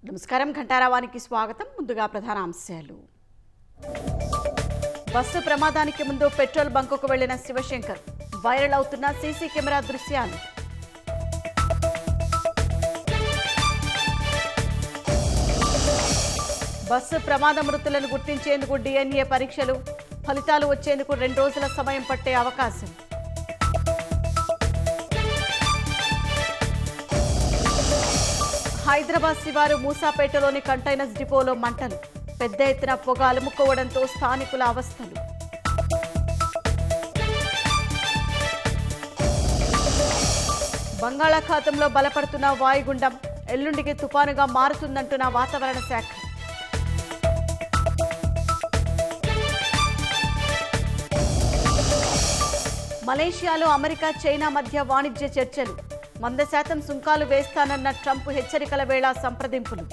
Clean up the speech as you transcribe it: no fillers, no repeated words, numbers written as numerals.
నమస్కారం. ఘంటారావానికి స్వాగతం. ముందుగా ప్రధాన అంశాలు. బస్సు ప్రమాదానికి ముందు పెట్రోల్ బంకుకు వెళ్లిన శివశంకర్. వైరల్ అవుతున్న సీసీ కెమెరా దృశ్యాలు. బస్సు ప్రమాద మృతులను గుర్తించేందుకు DNA పరీక్షలు. ఫలితాలు వచ్చేందుకు 2 రోజుల సమయం పట్టే అవకాశం. హైదరాబాద్ శివారు మూసాపేటలోని కంటైనర్స్ డిపోలో మంటలు. పెద్ద ఎత్తున పొగ అలుముకోవడంతో స్థానికుల అవస్థలు. బంగాళాఖాతంలో బలపడుతున్న వాయుగుండం ఎల్లుండికి తుపానుగా మారుతుందంటున్న వాతావరణ శాఖ. మలేషియాలో అమెరికా చైనా మధ్య వాణిజ్య చర్చలు. 100% సుంకాలు వేస్తానన్న ట్రంప్ హెచ్చరికల వేళ సంప్రదింపులు.